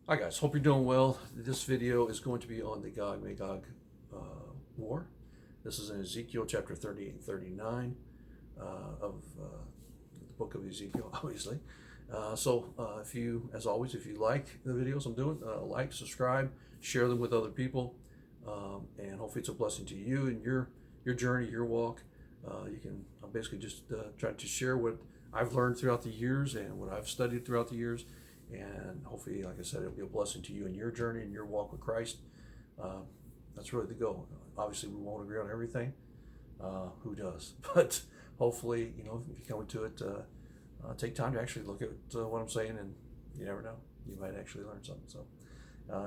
Hi guys, hope you're doing well. This video is going to be on the Gog-Magog War. This is in Ezekiel chapter 38 and 39 of the book of Ezekiel, obviously. If you, as always, if you like the videos I'm doing, like, subscribe, share them with other people, and hopefully it's a blessing to you and your journey, your walk. You can basically just try to share what I've learned throughout the years and what I've studied throughout the years. And hopefully, like I said, it'll be a blessing to you in your journey and your walk with Christ. That's really the goal. Obviously, we won't agree on everything. Who does? But hopefully, if you come into it, take time to actually look at what I'm saying, and you never know, you might actually learn something. So,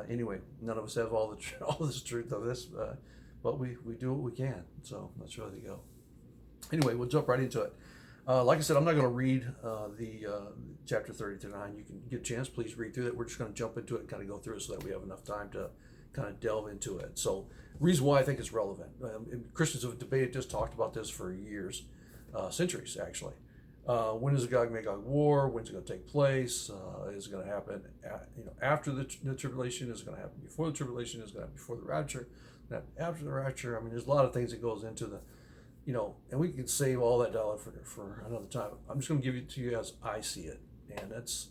anyway, none of us have all this truth of this, but we do what we can. So that's really the goal. Anyway, we'll jump right into it. Like I said, I'm not going to read the chapter 30 to 9. You can get a chance, please read through that. We're just going to jump into it and kind of go through it so that we have enough time to kind of delve into it. So, reason why I think it's relevant. Christians have debated this, talked about this for years, centuries actually. When is the Gog-Magog War? When's it going to take place? Is it going to happen after the tribulation? Is it going to happen before the tribulation? Is it going to happen before the rapture? After the rapture? I mean, there's a lot of things that goes into the and we could save all that dollar for another time. I'm just going to give it to you as I see it, and that's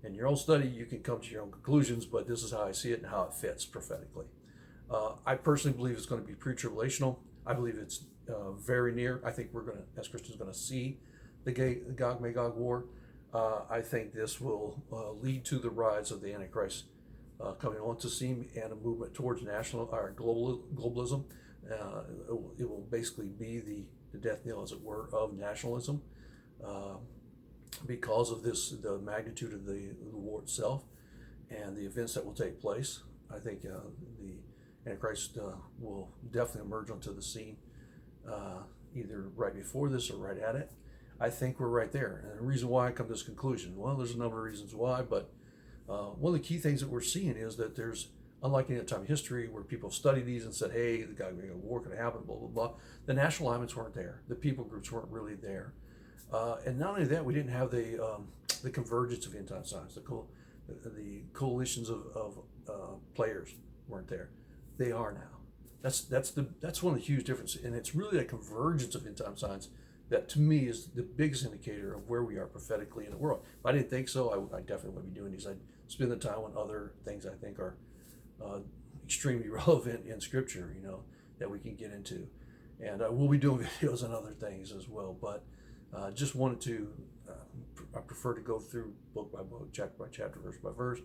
in your own study. You can come to your own conclusions, but this is how I see it and how it fits prophetically. I personally believe it's going to be pre-tribulational. I believe it's very near. I think we're going to, as Christians, going to see the Gog-Magog War. I think this will lead to the rise of the Antichrist coming on to scene and a movement towards national or globalism. It will basically be the death knell, as it were, of nationalism because of the magnitude of the war itself and the events that will take place. I think the Antichrist will definitely emerge onto the scene either right before this or right at it. I think we're right there. And the reason why I come to this conclusion, well, there's a number of reasons why, but one of the key things that we're seeing is that there's, unlike any other time in history where people have studied these and said, hey, the Gog-Magog War could happen, blah, blah, blah. The national alignments weren't there. The people groups weren't really there. And not only that, we didn't have the convergence of end time signs. The coalitions of players weren't there. They are now. That's one of the huge differences. And it's really that convergence of end time signs that, to me, is the biggest indicator of where we are prophetically in the world. If I didn't think so, I definitely wouldn't be doing these. I'd spend the time on other things I think are extremely relevant in Scripture, that we can get into. And we'll be doing videos on other things as well. But just wanted to, I prefer to go through book by book, chapter by chapter, verse by verse,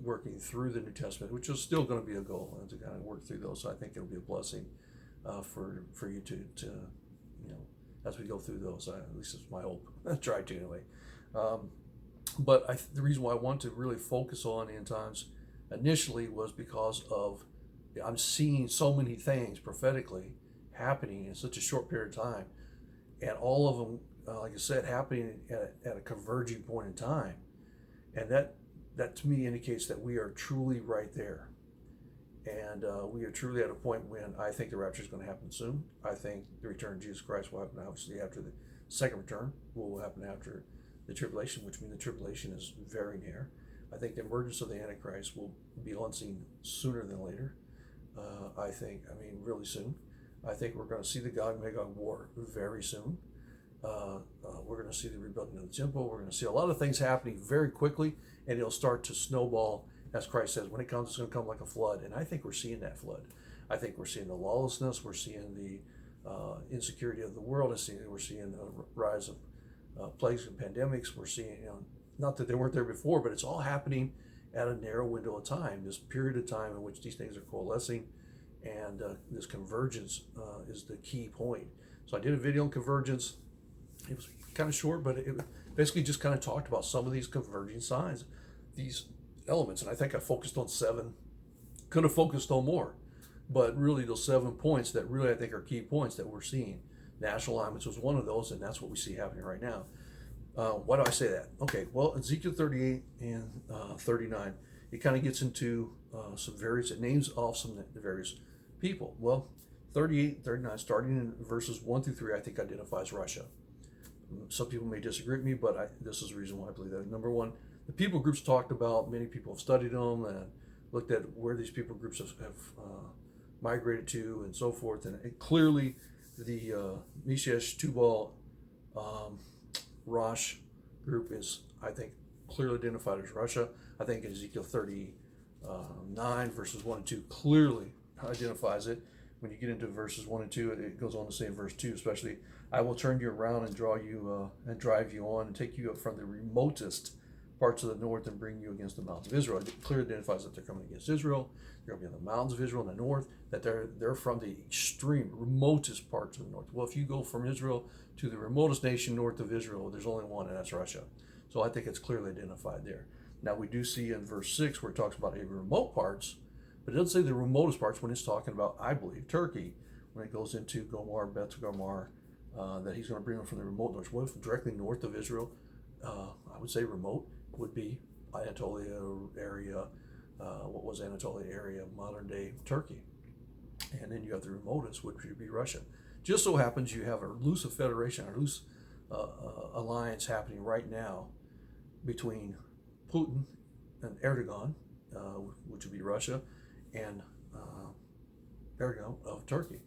working through the New Testament, which is still going to be a goal to kind of work through those. So I think it'll be a blessing for you to as we go through those. At least it's my hope. I try to anyway. But the reason why I want to really focus on end times initially was because of I'm seeing so many things prophetically happening in such a short period of time, and all of them, like I said, happening at a converging point in time, and that to me indicates that we are truly right there, and we are truly at a point when I think the rapture is going to happen soon. I think the return of Jesus Christ will happen obviously after the second return. Will happen after the tribulation, which means the tribulation is very near. I think the emergence of the Antichrist will be on scene sooner than later. Really soon. I think we're going to see the Gog-Magog War very soon. We're going to see the rebuilding of the temple. We're going to see a lot of things happening very quickly, and it'll start to snowball, as Christ says, when it comes, it's going to come like a flood. And I think we're seeing that flood. I think we're seeing the lawlessness. We're seeing the insecurity of the world. We're seeing the rise of plagues and pandemics. We're seeing, not that they weren't there before, but it's all happening at a narrow window of time, this period of time in which these things are coalescing, and this convergence is the key point. So I did a video on convergence. It was kind of short, but it basically just kind of talked about some of these converging signs, these elements, and I think I focused on 7. Could have focused on more, but really those 7 points that really I think are key points that we're seeing. National alignments was one of those, and that's what we see happening right now. Why do I say that? Okay, well, Ezekiel 38 and 39, it kind of gets into some various, it names off some of the various people. Well, 38, 39, starting in verses 1 through 3, I think identifies Russia. Some people may disagree with me, but this is the reason why I believe that. Number one, the people groups talked about, many people have studied them and looked at where these people groups have migrated to and so forth. And clearly the Meshech, Tubal, Rosh group is, I think, clearly identified as Russia. I think Ezekiel 39 verses 1 and 2 clearly identifies it. When you get into verses 1 and 2, it goes on to say in verse 2, especially, I will turn you around and draw you and drive you on and take you up from the remotest parts of the north and bring you against the mountains of Israel. It clearly identifies that they're coming against Israel. They're going to be in the mountains of Israel in the north, that they're from the extreme, remotest parts of the north. Well, if you go from Israel to the remotest nation north of Israel, there's only one, and that's Russia. So I think it's clearly identified there. Now, we do see in verse 6 where it talks about the remote parts, but it doesn't say the remotest parts when it's talking about, I believe, Turkey, when it goes into Gomar, Beth Gomar, that he's going to bring them from the remote north. What if directly north of Israel? I would say remote would be Anatolia area. What was Anatolia area? Modern day Turkey. And then you have the remotest, which would be Russia. Just so happens you have a loose federation, a loose alliance happening right now between Putin and Erdogan, which would be Russia, and Erdogan of Turkey.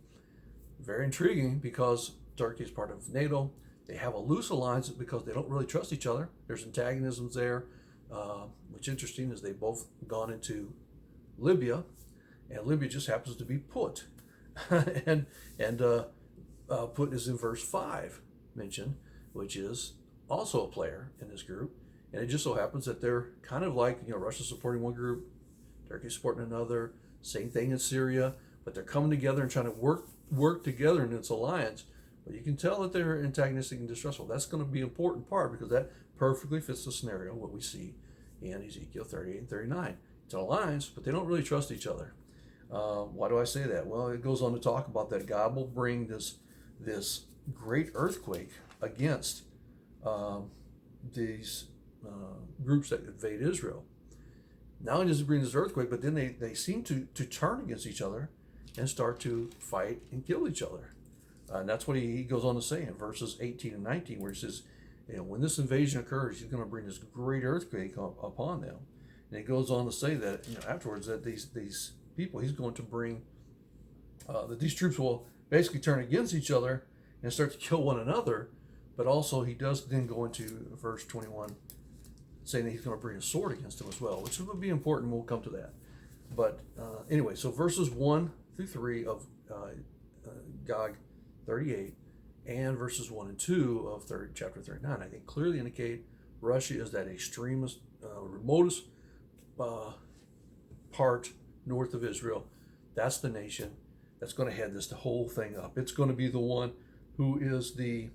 Very intriguing because Turkey is part of NATO. They have a loose alliance because they don't really trust each other. There's antagonisms there. What's interesting is they've both gone into Libya, and Libya just happens to be Put. and Put is in verse 5 mentioned, which is also a player in this group. And it just so happens that they're kind of like, Russia supporting one group, Turkey supporting another, same thing in Syria, but they're coming together and trying to work together in its alliance. But you can tell that they're antagonistic and distrustful. That's going to be an important part because that perfectly fits the scenario, what we see in Ezekiel 38 and 39. It's an alliance, but they don't really trust each other. Why do I say that? Well, it goes on to talk about that God will bring this great earthquake against these groups that invade Israel. Not only does it bring this earthquake, but then they seem to turn against each other and start to fight and kill each other. And that's what he goes on to say in verses 18 and 19, where he says, when this invasion occurs, he's going to bring this great earthquake upon them. And he goes on to say that afterwards that these people, he's going to bring, that these troops will basically turn against each other and start to kill one another. But also he does then go into verse 21, saying that he's going to bring a sword against them as well, which would be important. We'll come to that. But anyway, so verses 1 through 3 of Gog 38 and verses 1 and 2 of chapter 39, I think clearly indicate Russia is that extremist, remotest part north of Israel. That's the nation that's going to head the whole thing up. It's going to be the one who is the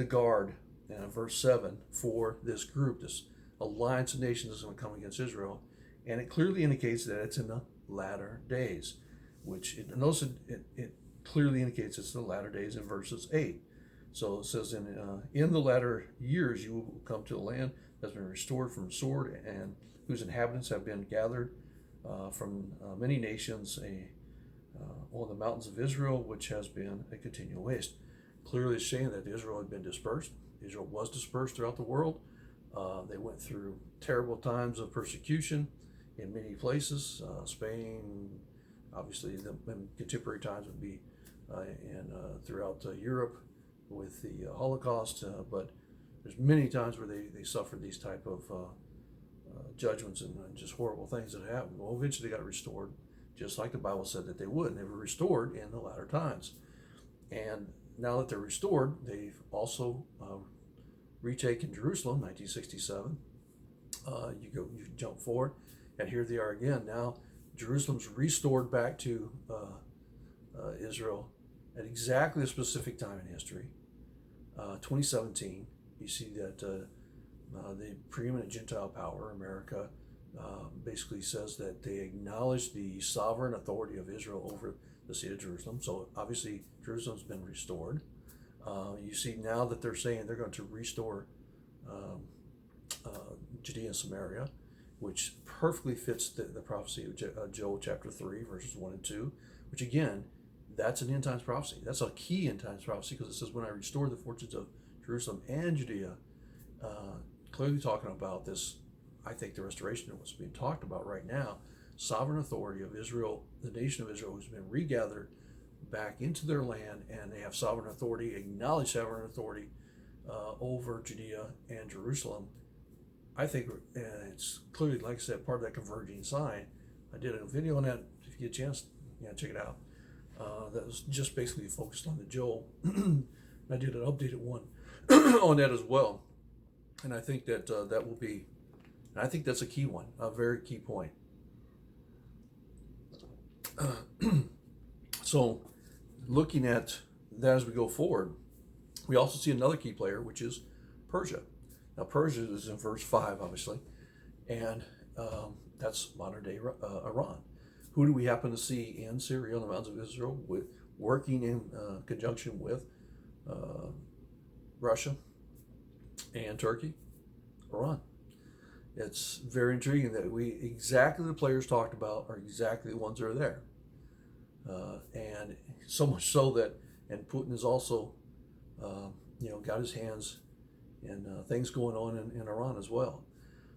guard, verse 7, for this group, this alliance of nations that's going to come against Israel. And it clearly indicates that it's in the latter days, which notice it clearly indicates it's in the latter days in verses 8. So it says, in the latter years you will come to a land that's been restored from sword and whose inhabitants have been gathered from many nations on the mountains of Israel, which has been a continual waste. Clearly it's saying that Israel had been dispersed. Israel was dispersed throughout the world. They went through terrible times of persecution in many places. Spain, obviously, in contemporary times would be throughout Europe with the Holocaust, but there's many times where they suffered these type of judgments and just horrible things that happened. Well, eventually they got restored, just like the Bible said that they would, and they were restored in the latter times. And now that they're restored, they've also retaken Jerusalem, 1967. You jump forward, and here they are again. Now Jerusalem's restored back to Israel at exactly a specific time in history, 2017. You see that the preeminent Gentile power, America, basically says that they acknowledge the sovereign authority of Israel over the city of Jerusalem. So obviously Jerusalem's been restored. You see now that they're saying they're going to restore Judea and Samaria, which perfectly fits the prophecy of Joel chapter 3, verses 1 and 2, which again, that's an end times prophecy. That's a key end times prophecy because it says, when I restore the fortunes of Jerusalem and Judea, clearly talking about this I think the restoration of what's being talked about right now, sovereign authority of Israel, the nation of Israel, who's been regathered back into their land, and they have sovereign authority, acknowledged sovereign authority over Judea and Jerusalem. I think it's clearly, like I said, part of that converging sign. I did a video on that. If you get a chance, check it out. That was just basically focused on the Joel. I did an updated one on that as well. And I think that that will be, I think that's a key one, a very key point. So looking at that as we go forward, we also see another key player, which is Persia. Now, Persia is in verse 5, obviously, and that's modern-day Iran. Who do we happen to see in Syria, on the mountains of Israel, working in conjunction with Russia and Turkey? Iran. It's very intriguing that exactly the players talked about are exactly the ones that are there. And so much so that, and Putin has also, got his hands in things going on in Iran as well.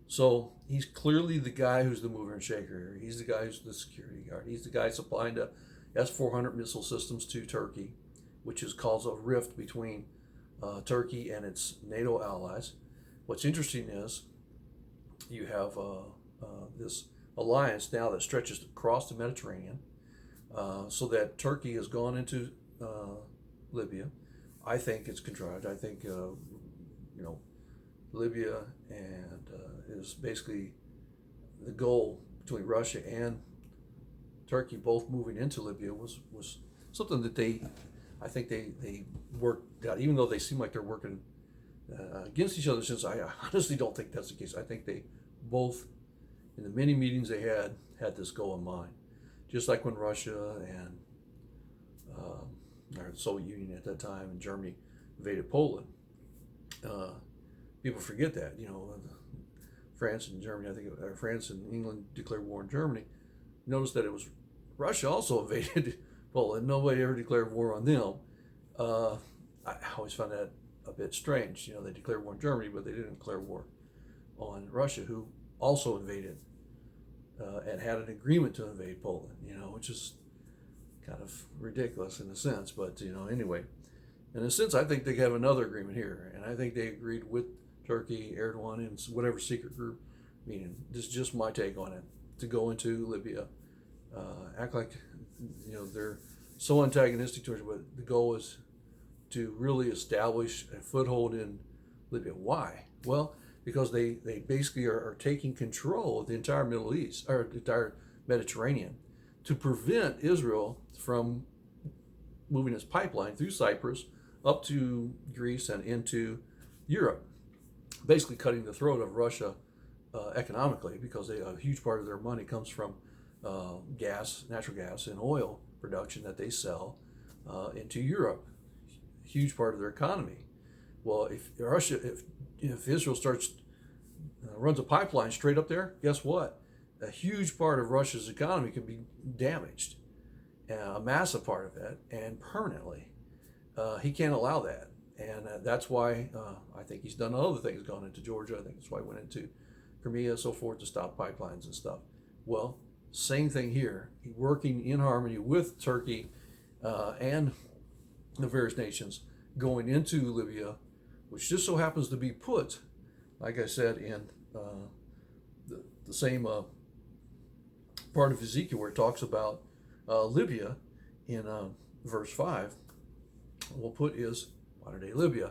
So he's clearly the guy who's the mover and shaker here. He's the guy who's the security guard. He's the guy supplying the S-400 missile systems to Turkey, which has caused a rift between Turkey and its NATO allies. What's interesting is you have this alliance now that stretches across the Mediterranean, so that Turkey has gone into Libya. I think it's contrived. I think Libya and is basically the goal between Russia and Turkey both moving into Libya was something that I think they worked out, even though they seem like they're working against each other, since I honestly don't think that's the case. I think they both, in the many meetings they had this goal in mind. Just like when Russia and or the Soviet Union at that time and Germany invaded Poland. People forget that, France and Germany, France and England declared war on Germany. Notice that it was Russia also invaded Poland. Nobody ever declared war on them. I always found that a bit strange. They declared war on Germany, but they didn't declare war on Russia, who also invaded and had an agreement to invade Poland, which is kind of ridiculous in a sense. But, anyway, in a sense, I think they have another agreement here. And I think they agreed with Turkey, Erdogan, and whatever secret group meeting. This is just my take on it. To go into Libya, act like, they're so antagonistic towards it, but the goal is to really establish a foothold in Libya. Why? Well, because they basically are taking control of the entire Middle East, or the entire Mediterranean, to prevent Israel from moving its pipeline through Cyprus up to Greece and into Europe, basically cutting the throat of Russia economically, because a huge part of their money comes from natural gas and oil production that they sell into Europe. Huge part of their economy. Well, if Israel starts runs a pipeline straight up there, guess what? A huge part of Russia's economy could be damaged, a massive part of it, and permanently. He can't allow that, and that's why I think he's done other things, gone into Georgia. I think that's why he went into Crimea, so forth, to stop pipelines and stuff. Well, same thing here. Working in harmony with Turkey and the various nations going into Libya, which just so happens to be put, like I said, in the same part of Ezekiel where it talks about Libya in verse 5. We'll put is modern-day Libya,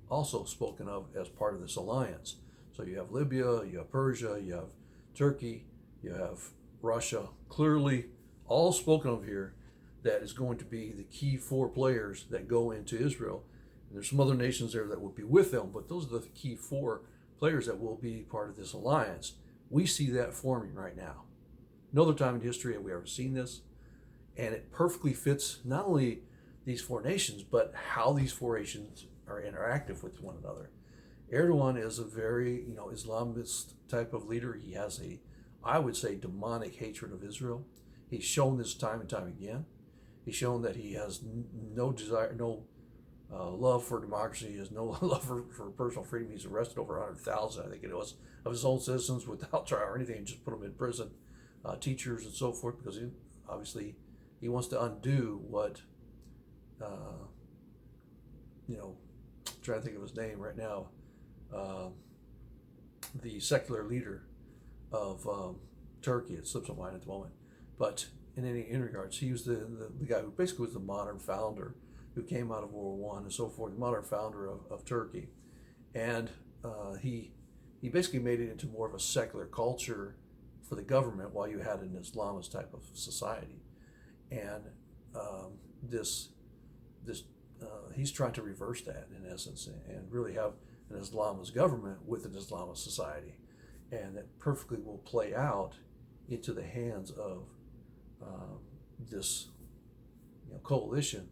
also spoken of as part of this alliance. So you have Libya, you have Persia, you have Turkey, you have Russia, clearly all spoken of here, that is going to be the key four players that go into Israel. And there's some other nations there that will be with them, but those are the key four players that will be part of this alliance. We see that forming right now. No other time in history have we ever seen this, and it perfectly fits not only these four nations, but how these four nations are interactive with one another. Erdogan is a very, Islamist type of leader. He has I would say, demonic hatred of Israel. He's shown this time and time again. He's shown that he has no desire, no love for democracy, he has no love for personal freedom. He's arrested over 100,000, I think it was, of his own citizens without trial or anything, and just put them in prison, teachers and so forth, because obviously he wants to undo what, I'm trying to think of his name right now, the secular leader of Turkey. It slips my mind at the moment. But in regards, he was the guy who basically was the modern founder, who came out of World War I and so forth, the modern founder of Turkey. And he basically made it into more of a secular culture for the government, while you had an Islamist type of society. And this he's trying to reverse that in essence, and really have an Islamist government with an Islamist society, and that perfectly will play out into the hands of this coalition,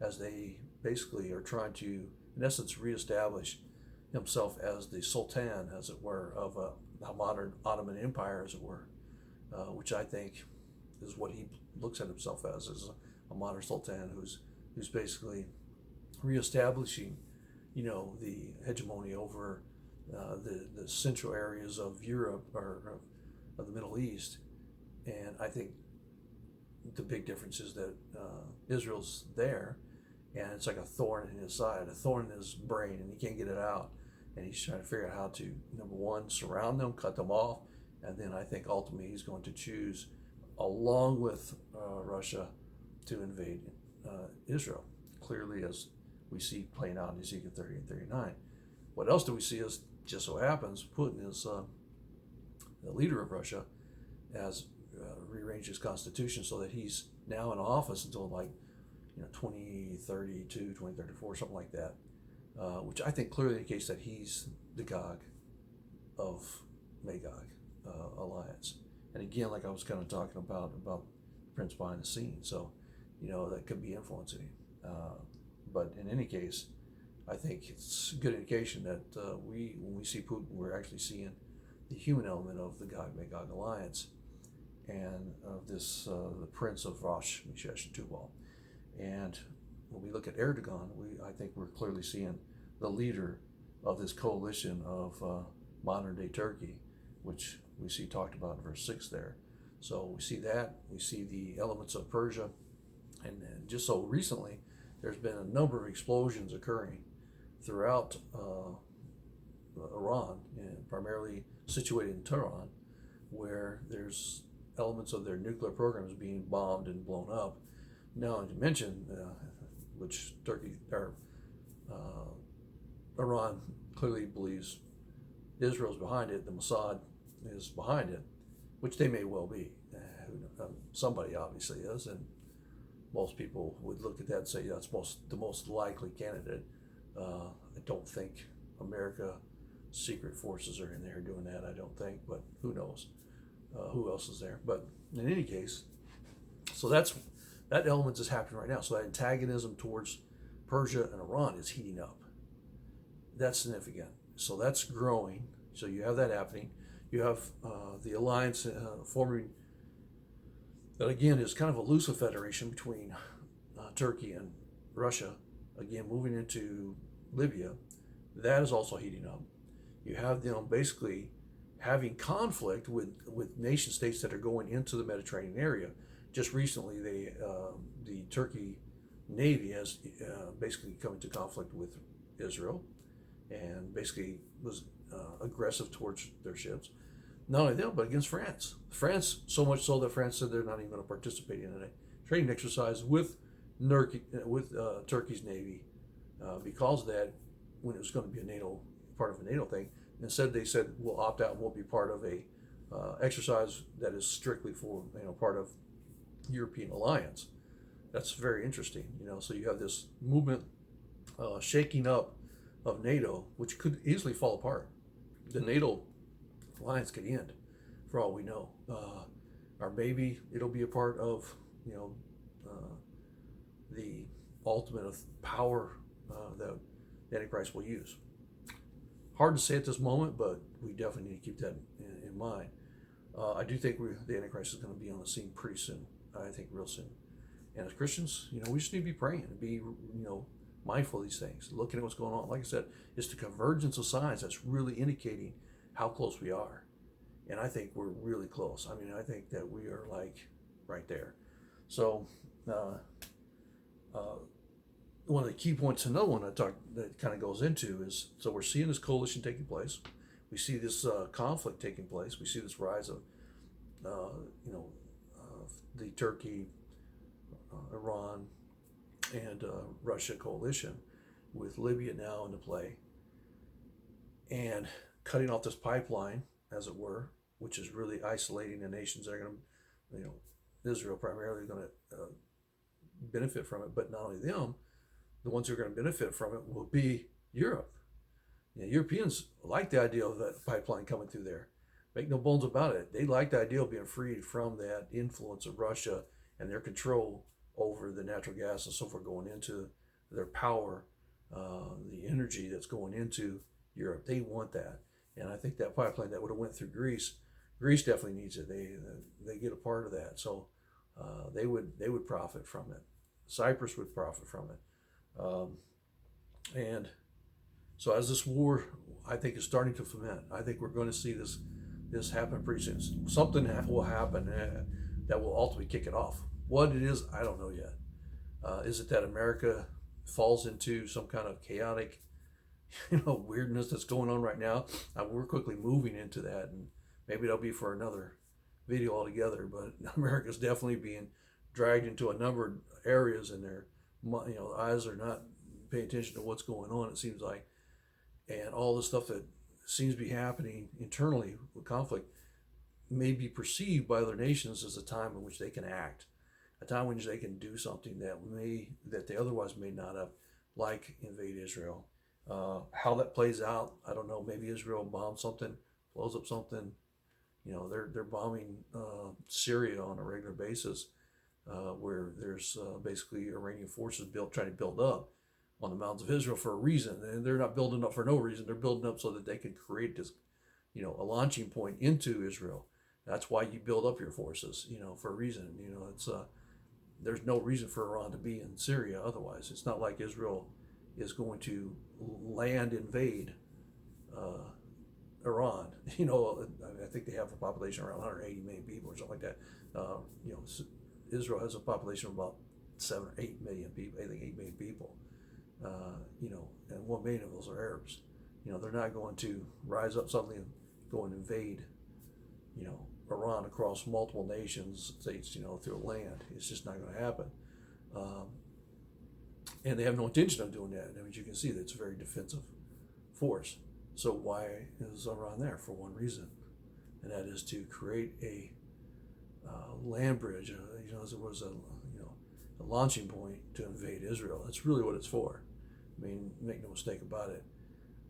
as they basically are trying to, in essence, reestablish himself as the Sultan, as it were, of a modern Ottoman Empire, as it were, which I think is what he looks at himself as a modern Sultan who's basically reestablishing, the hegemony over the central areas of Europe, or of the Middle East. And I think the big difference is that Israel's there, and it's like a thorn in his side, a thorn in his brain, and he can't get it out. And he's trying to figure out how to, number one, surround them, cut them off, and then I think ultimately he's going to choose, along with Russia, to invade Israel, clearly, as we see playing out in Ezekiel 30 and 39. What else do we see is, just so happens, Putin is the leader of Russia, has rearranged his constitution so that he's now in office until 2032, 2034, something like that, which I think clearly indicates that he's the Gog of Magog alliance. And again, like I was kind of talking about the prince behind the scenes, so that could be influencing him. But in any case, I think it's a good indication that when we see Putin, we're actually seeing the human element of the Gog-Magog alliance, and of this the prince of Rosh, Meshesh, and Tubal. And when we look at Erdogan, I think we're clearly seeing the leader of this coalition of modern day Turkey, which we see talked about in verse 6 there. So we see that, we see the elements of Persia, and just so recently, there's been a number of explosions occurring throughout Iran, and primarily situated in Tehran, where there's elements of their nuclear programs being bombed and blown up. Now, to mention, which Iran clearly believes Israel's behind it, the Mossad is behind it, which they may well be. Somebody obviously is, and most people would look at that and say, that's the most likely candidate. I don't think America secret forces are in there doing that, I don't think, but who knows who else is there. But in any case, so that element is happening right now. So that antagonism towards Persia and Iran is heating up. That's significant. So that's growing. So you have that happening. You have the alliance forming, that again is kind of a loose federation between Turkey and Russia, again moving into Libya. That is also heating up. You have them basically having conflict with nation states that are going into the Mediterranean area. Just recently, the Turkey Navy has basically come into conflict with Israel, and basically was aggressive towards their ships. Not only that, but against France. France, so much so that France said they're not even going to participate in a training exercise with Turkey's Navy because of that, when it was going to be part of a NATO thing. Instead, they said, we'll opt out and we'll be part of a exercise that is strictly for part of European alliance. That's very interesting. So you have this movement shaking up of NATO, which could easily fall apart. The NATO alliance could end, for all we know, or maybe it'll be a part of the ultimate of power that the Antichrist will use. Hard to say at this moment, but we definitely need to keep that in mind. I do think the Antichrist is going to be on the scene pretty soon. I think real soon. And as Christians, we just need to be praying and be, mindful of these things, looking at what's going on. Like I said, it's the convergence of signs that's really indicating how close we are. And I think we're really close. I mean, I think that we are like right there. So, one of the key points, another one that kind of goes into is, so we're seeing this coalition taking place. We see this conflict taking place. We see this rise of, the Turkey, Iran, and Russia coalition, with Libya now into play, and cutting off this pipeline, as it were, which is really isolating the nations that are going to, Israel primarily going to benefit from it, but not only them, the ones who are going to benefit from it will be Europe. Europeans like the idea of that pipeline coming through there. Make no bones about it. They like the idea of being freed from that influence of Russia and their control over the natural gas and so forth going into their power, the energy that's going into Europe. They want that. And I think that pipeline that would have went through Greece definitely needs it. They get a part of that. So they would profit from it. Cyprus would profit from it. And so as this war, I think, is starting to ferment, I think we're going to see this happen pretty soon. Something will happen that will ultimately kick it off. What it is, I don't know yet. Is it that America falls into some kind of chaotic, weirdness that's going on right now? We're quickly moving into that, and maybe that'll be for another video altogether. But America's definitely being dragged into a number of areas, and their eyes are not paying attention to what's going on, it seems like. And all the stuff that seems to be happening internally with conflict may be perceived by other nations as a time in which they can act, a time in which they can do something that they otherwise may not have, like invade Israel. How that plays out, I don't know. Maybe Israel bombs something, blows up something. They're bombing Syria on a regular basis, where there's basically Iranian forces trying to build up on the mountains of Israel for a reason. And they're not building up for no reason. They're building up so that they can create this, a launching point into Israel. That's why you build up your forces, for a reason. It's there's no reason for Iran to be in Syria otherwise. It's not like Israel is going to land invade Iran. I think they have a population around 180 million people or something like that. Israel has a population of about 7 or 8 million people. I think 8 million people. And 1 million of those are Arabs. They're not going to rise up suddenly and go and invade, Iran across multiple nations, states, through land. It's just not going to happen. And they have no intention of doing that. I mean, you can see that it's a very defensive force. So why is Iran there? For one reason, and that is to create a land bridge. As it was a launching point to invade Israel. That's really what it's for. I mean, make no mistake about it.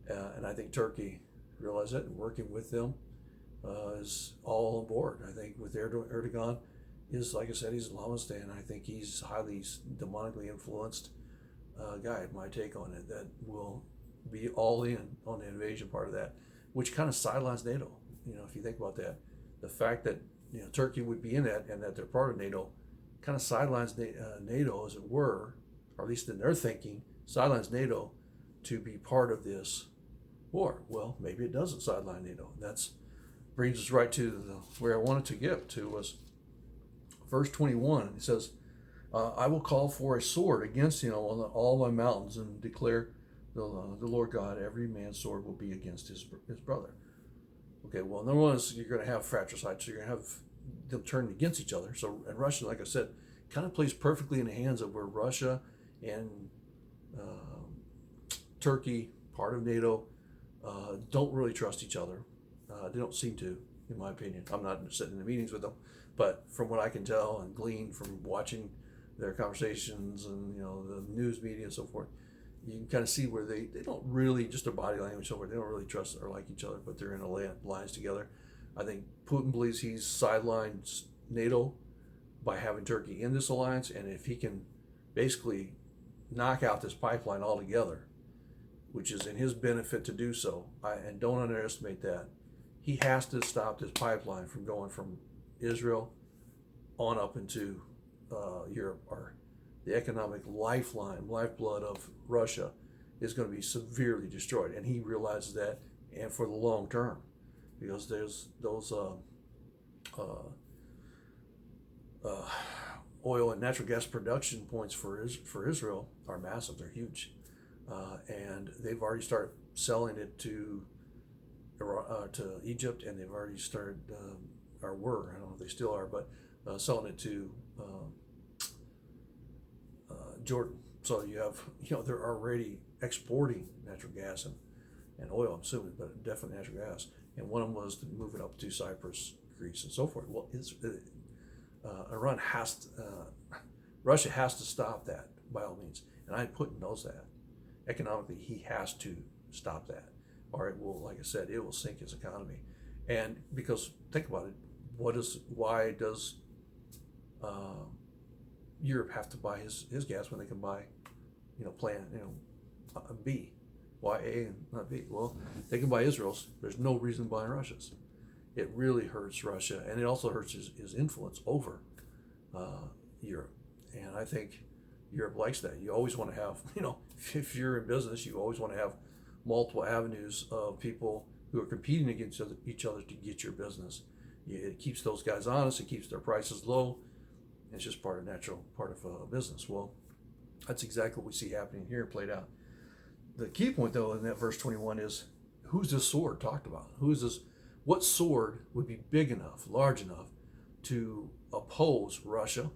And I think Turkey realized that, and working with them is all on board. I think with Erdogan, like I said, he's Islamist, and I think he's highly demonically influenced guy. My take on it, that will be all in on the invasion part of that, which kind of sidelines NATO. If you think about that, the fact that Turkey would be in that and that they're part of NATO kind of sidelines NATO, as it were, or at least in their thinking, sidelines NATO to be part of this war. Well, maybe it doesn't sideline NATO. That brings us right to where I wanted to get to, was verse 21. It says, I will call for a sword against on all my mountains, and declare the Lord God, every man's sword will be against his brother. Okay, well, number one is you're going to have fratricide, so you're going to have them turn against each other. So, and Russia, like I said, kind of plays perfectly in the hands of where Russia and Turkey, part of NATO, don't really trust each other. They don't seem to, in my opinion. I'm not sitting in the meetings with them, but from what I can tell and glean from watching their conversations and the news media and so forth, you can kind of see where they don't really, just their body language and so forth, they don't really trust or like each other, but they're in alliance together. I think Putin believes he's sidelined NATO by having Turkey in this alliance, and if he can basically knock out this pipeline altogether, which is in his benefit to do so, and don't underestimate that, he has to stop this pipeline from going from Israel on up into Europe, or the economic lifeblood of Russia is going to be severely destroyed. And he realizes that, and for the long term, because there's those uh, oil and natural gas production points for Israel are massive. They're huge, and they've already started selling it to Egypt, and they've already started, or were, I don't know if they still are, but selling it to Jordan. So you have, they're already exporting natural gas and oil, I'm assuming, but definitely natural gas. And one of them was to move it up to Cyprus, Greece, and so forth. Well, Russia has to stop that by all means. And Putin knows that. Economically, he has to stop that, or it will, like I said, it will sink his economy. And because think about it, why does Europe have to buy his gas when they can buy, plan, B? Why A and not B? Well, they can buy Israel's. There's no reason buying Russia's. It really hurts Russia, and it also hurts his influence over Europe. And I think Europe likes that. You always want to have, if you're in business, you always want to have multiple avenues of people who are competing against each other to get your business. It keeps those guys honest. It keeps their prices low. It's just part of business. Well, that's exactly what we see happening here played out. The key point, though, in that verse 21 is, who's this sword talked about? Who is this? What sword would be big enough, large enough to oppose Russia?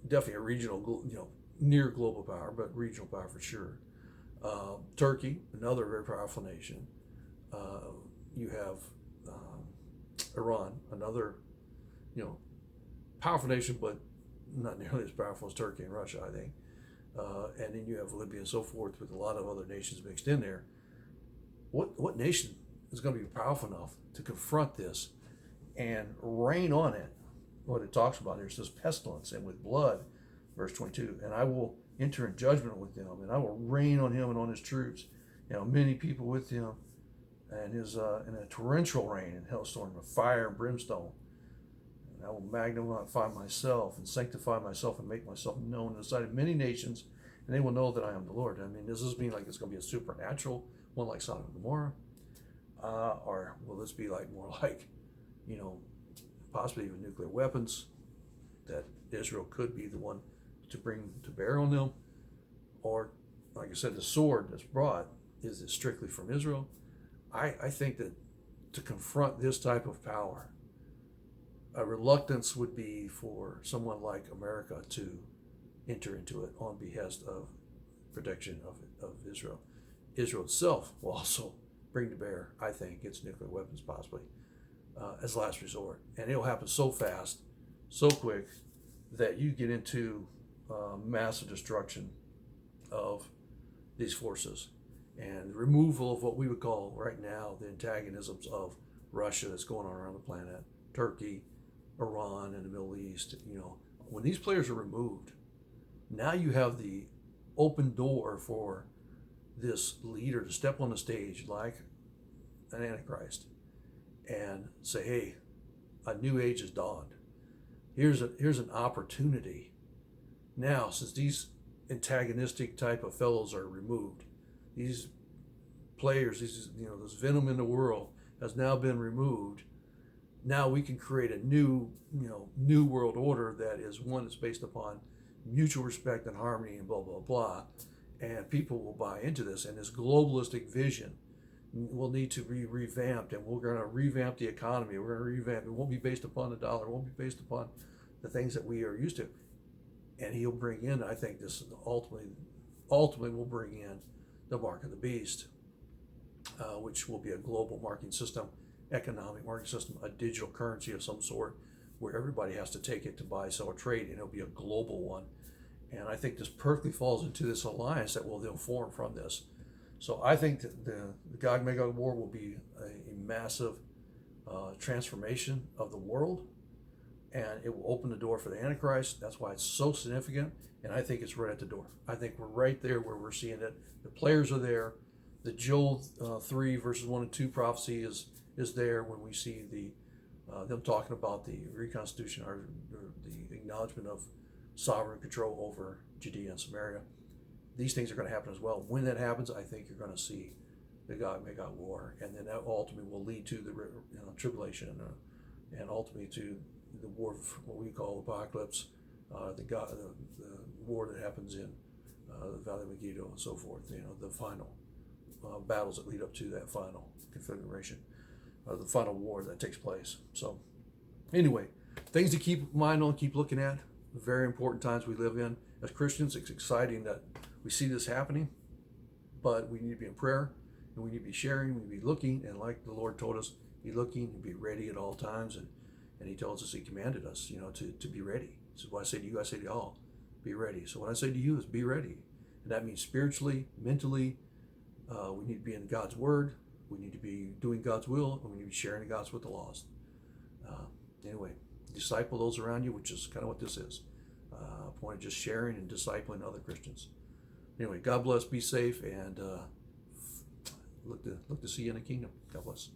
Definitely a regional, near global power, but regional power for sure. Turkey, another very powerful nation. You have Iran, another, powerful nation, but not nearly as powerful as Turkey and Russia, I think. And then you have Libya and so forth, with a lot of other nations mixed in there. What nation is going to be powerful enough to confront this and reign on it? What it talks about here is this pestilence and with blood, verse 22. And I will enter in judgment with him, and I will rain on him and on his troops, many people with him, and his in a torrential rain and hailstorm of fire and brimstone. I will magnify myself and sanctify myself and make myself known in the sight of many nations, and they will know that I am the Lord. I mean, does this mean like it's going to be a supernatural one like Sodom and Gomorrah? Or will this be more like, possibly even nuclear weapons, that Israel could be the one to bring to bear on them? Or, like I said, the sword that's brought, is it strictly from Israel? I think that to confront this type of power, a reluctance would be for someone like America to enter into it on behest of protection of Israel. Israel itself will also bring to bear, I think, its nuclear weapons possibly as last resort. And it'll happen so fast, so quick, that you get into massive destruction of these forces and the removal of what we would call right now the antagonisms of Russia that's going on around the planet, Turkey, Iran, and the Middle East. When these players are removed, now you have the open door for this leader to step on the stage like an Antichrist and say, hey, a new age has dawned. Here's an opportunity. Now, since these antagonistic type of fellows are removed, these players, this venom in the world has now been removed. Now we can create a new world order that is one that's based upon mutual respect and harmony and blah, blah, blah. And people will buy into this. And this globalistic vision will need to be revamped. And we're going to revamp the economy. We're going to revamp. It won't be based upon the dollar. It won't be based upon the things that we are used to. And he'll bring in, I think this ultimately will bring in the mark of the beast, which will be a global marking system, economic market system, a digital currency of some sort, where everybody has to take it to buy, sell, or trade, and it'll be a global one. And I think this perfectly falls into this alliance that will then form from this. So I think that the Gog-Magog War will be a massive transformation of the world, and it will open the door for the Antichrist. That's why it's so significant, and I think it's right at the door. I think we're right there where we're seeing it. The players are there. The Joel 3 verses 1 and 2 prophecy is there when we see them talking about the reconstitution or the acknowledgement of sovereign control over Judea and Samaria. These things are going to happen as well. When that happens, I think you're going to see the Gog-Magog War, and then that ultimately will lead to the tribulation, and ultimately to the war, what we call apocalypse, the war that happens in the Valley of Megiddo and so forth. The final battles that lead up to that final configuration, the final war that takes place. So, anyway, things to keep in mind on, keep looking at. Very important times we live in as Christians. It's exciting that we see this happening, but we need to be in prayer, and we need to be sharing, we need to be looking, and like the Lord told us, be looking and be ready at all times, and He tells us, He commanded us, to be ready. So what I say to you, I say to all, be ready. So what I say to you is be ready, and that means spiritually, mentally. We need to be in God's Word. We need to be doing God's will, and we need to be sharing the gospel with the lost. Anyway, disciple those around you, which is kind of what this is. A point of just sharing and discipling other Christians. Anyway, God bless, be safe, and look to see you in the kingdom. God bless.